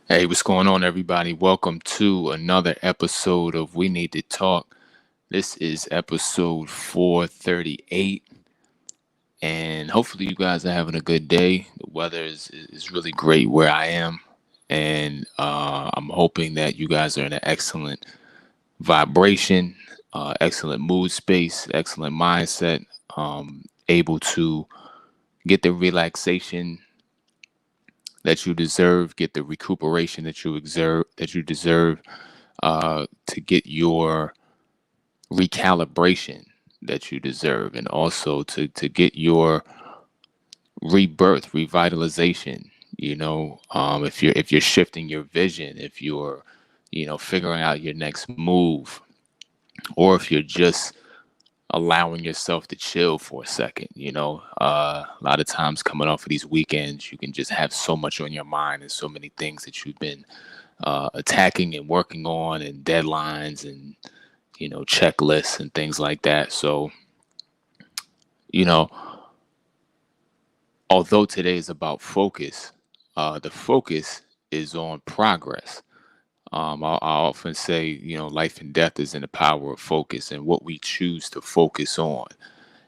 Hey, what's going on, everybody? Welcome to another episode of We Need to Talk. This is episode 438, and hopefully, you guys are having a good day. The weather is really great where I am, and I'm hoping that you guys are in an excellent vibration, excellent mood space, excellent mindset, able to get the relaxation that you deserve, get the recuperation that you deserve, to get your recalibration that you deserve, and also to get your rebirth, revitalization. If you're shifting your vision, if you're figuring out your next move, or if you're just allowing yourself to chill for a second. A lot of times coming off of these weekends, you can just have so much on your mind and so many things that you've been attacking and working on, and deadlines and checklists and things like that. So, you know, although today is about focus, the focus is on progress. I often say, life and death is in the power of focus and what we choose to focus on.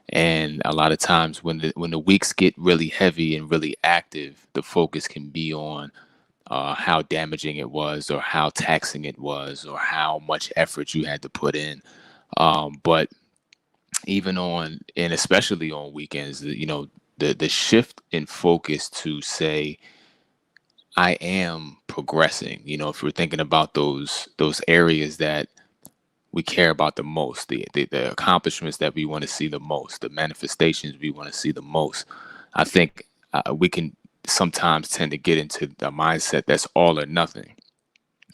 And a lot of times when the weeks get really heavy and really active, the focus can be on how damaging it was, or how taxing it was, or how much effort you had to put in. But even on, and especially on weekends, the shift in focus to say, I am progressing. If we're thinking about those areas that we care about the most, the accomplishments that we want to see the most, the manifestations we want to see the most. I think we can sometimes tend to get into the mindset that's all or nothing.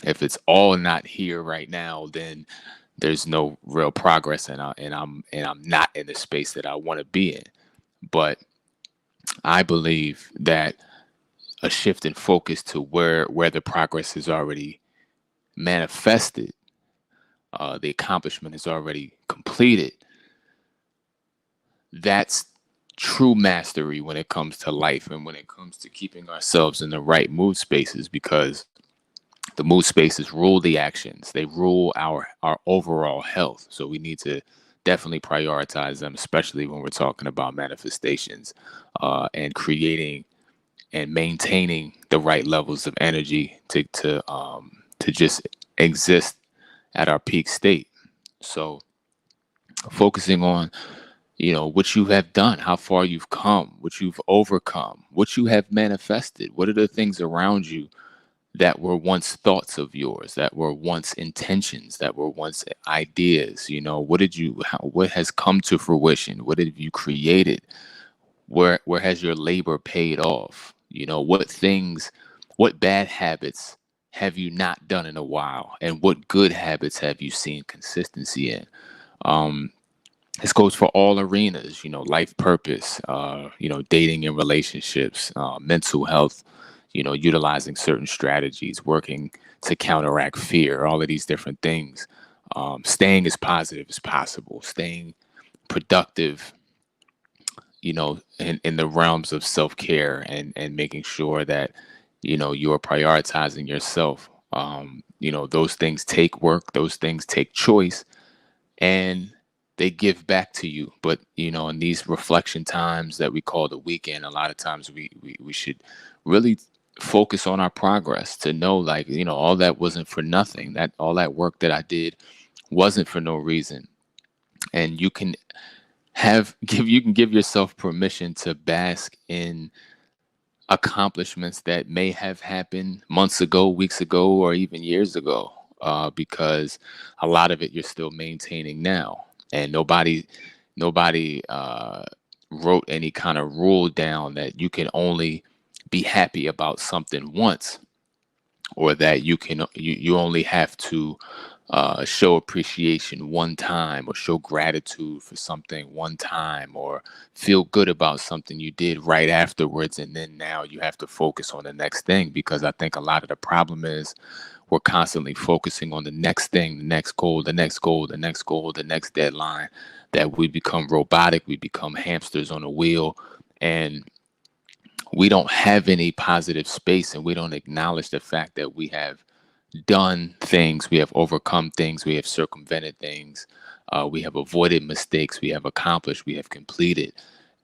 If it's all not here right now, then there's no real progress, and I'm not in the space that I want to be in. But I believe that a shift in focus to where the progress is already manifested, the accomplishment is already completed. That's true mastery when it comes to life and when it comes to keeping ourselves in the right mood spaces, because the mood spaces rule the actions. They rule our overall health. So we need to definitely prioritize them, especially when we're talking about manifestations, and creating and maintaining the right levels of energy to just exist at our peak state. So focusing on what you have done, how far you've come, what you've overcome, what you have manifested. What are the things around you that were once thoughts of yours, that were once intentions, that were once ideas? What has come to fruition? What have you created? Where has your labor paid off? What bad habits have you not done in a while, and what good habits have you seen consistency in? Um, this goes for all arenas, life purpose, dating and relationships, mental health, utilizing certain strategies, working to counteract fear, all of these different things. Staying as positive as possible, staying productive, in the realms of self-care, and making sure that, you're prioritizing yourself. Those things take work, those things take choice, and they give back to you. But in these reflection times that we call the weekend, a lot of times we should really focus on our progress, to know, like, all that wasn't for nothing, that all that work that I did wasn't for no reason. And you can give yourself permission to bask in accomplishments that may have happened months ago, weeks ago, or even years ago, because a lot of it you're still maintaining now. And nobody wrote any kind of rule down that you can only be happy about something once, or that you only have to show appreciation one time, or show gratitude for something one time, or feel good about something you did right afterwards, and then now you have to focus on the next thing. Because I think a lot of the problem is we're constantly focusing on the next thing, the next goal, the next goal, the next goal, the next deadline, that we become robotic, we become hamsters on a wheel. And we don't have any positive space, and we don't acknowledge the fact that we have done things, we have overcome things, we have circumvented things, we have avoided mistakes, we have accomplished, we have completed.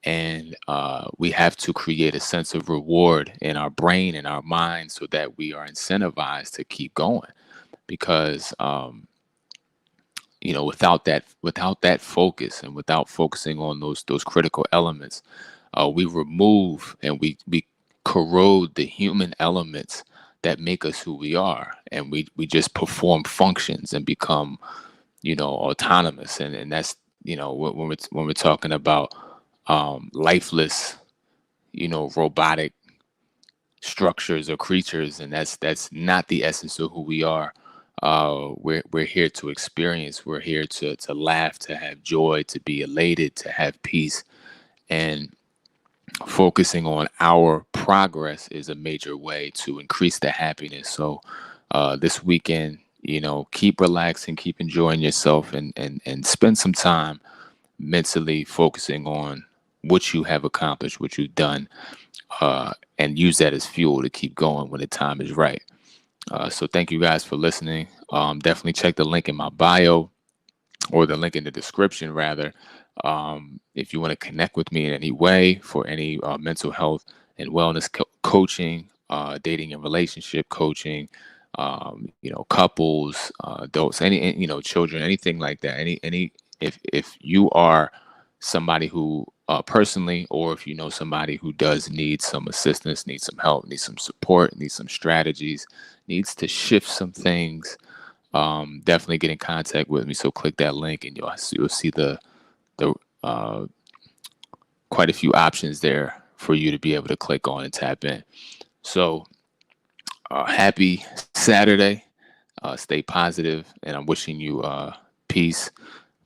And we have to create a sense of reward in our brain and our mind so that we are incentivized to keep going. Because without that focus, and without focusing on those critical elements, we remove and we corrode the human elements that make us who we are, and we just perform functions and become autonomous. And that's when we're talking about lifeless, robotic structures or creatures, and that's not the essence of who we are. We're here to experience. We're here to laugh, to have joy, to be elated, to have peace. And focusing on our progress is a major way to increase the happiness. So this weekend, keep relaxing, keep enjoying yourself, and spend some time mentally focusing on what you have accomplished, what you've done, and use that as fuel to keep going when the time is right. So thank you guys for listening. Definitely check the link in my bio, or the link in the description rather, if you want to connect with me in any way for any mental health and wellness coaching, dating and relationship coaching, couples, adults, children, anything like that. If you are somebody who personally, or if you know somebody who does need some assistance, needs some help, needs some support, needs some strategies, needs to shift some things, definitely get in contact with me. So click that link, and you'll see the quite a few options there for you to be able to click on and tap in. So happy Saturday. Stay positive, and I'm wishing you peace,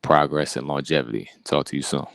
progress, and longevity. Talk to you soon.